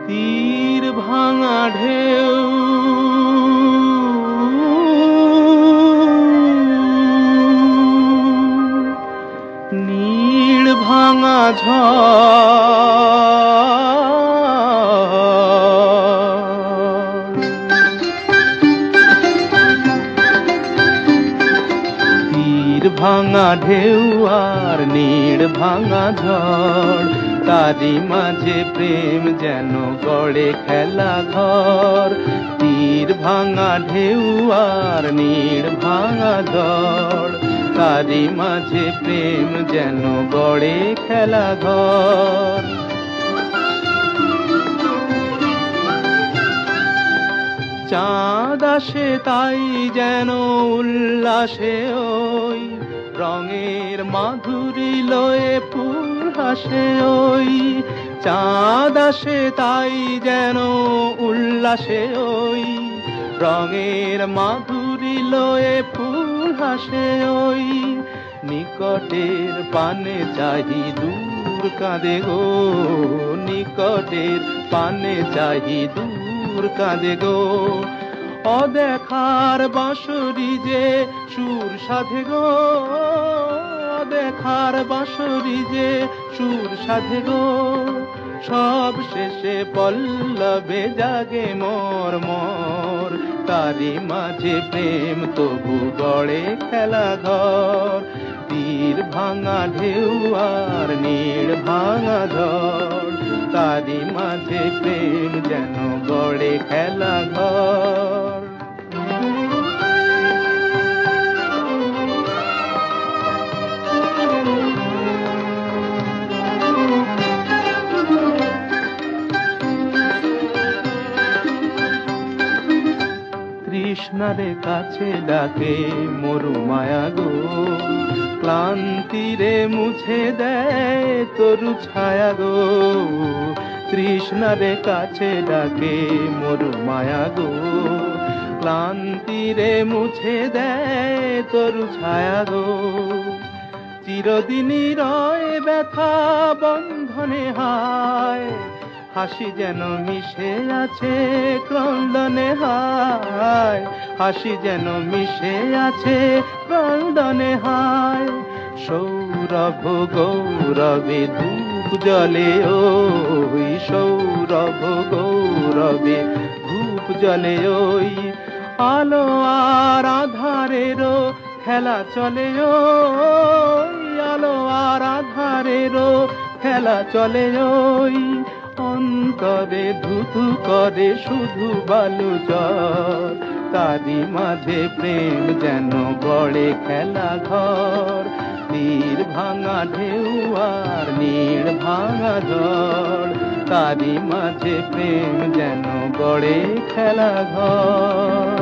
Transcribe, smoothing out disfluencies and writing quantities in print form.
তীর ভাঙা ঢেউ নীড় ভাঙা তীর ভাঙা ঢেউ আর নীড় ভাঙা ঝড়, তারি মাঝে প্রেম যেন গড়ে খেলা ঘর। তীর ভাঙা ঢেউ আর নীড় ভাঙা ঝড়, তারি মাঝে প্রেম যেন গড়ে খেলা ঘর। চাঁদ আসে তাই যেন উল্লাসে ওই, রঙের মাধুরী লয়ে ফুল হাসে ওই। চাঁদ আসে তাই যেন উল্লাসে ওই, রঙের মাধুরী লয়ে ফুল হাসে ওই। নিকটের পানে চাহি দূর কাঁদে গো, নিকটের পানে চাহি দূর কাঁদে গো। অদেখার বাঁশরি যে সুর সাধে গো, অদেখার বাঁশরি যে সুর সাধে গো। সব শেষে পল্লবে জাগে মোর মোর, তারি মাঝে প্রেম তবু গড়ে খেলা ঘর। তীর ভাঙা ঢেউ আর নীড় ভাঙা ঝড়, তারি মাঝে প্রেম যেন গড়ে খেলা ঘর। কৃষ্ণারে কাছে ডাকে মরু মায়া গো, ক্লান্তিরে মুছে দেয় তরু ছায়া গো। কৃষ্ণারে কাছে ডাকে মরু মায়া গো, ক্লান্তিরে মুছে দেয় তরু ছায়া গো। চিরদিনই রয় ব্যথা বন্ধনে হায়, হাসি যেন মিশে আছে ক্রন্দনে হায়, হাসি যেন মিশে আছে ক্রন্দনে হায়। সৌরভ গৌরবে ধূপ জ্বলে ওই, সৌরভ গৌরবে ধূপ জ্বলে ওই। আলো আর আধারেরও খেলা চলে ওই, আলো আর আধারেরও খেলা চলে ওই। অন্তরে ধুধু করে শুধু বালু জল, তারি মাঝে প্রেম যেন গড়ে খেলা ঘর। তীর ভাঙা ঢেউ আর নীড় ভাঙা ঝড়, তারি মাঝে প্রেম যেন গড়ে খেলা ঘর।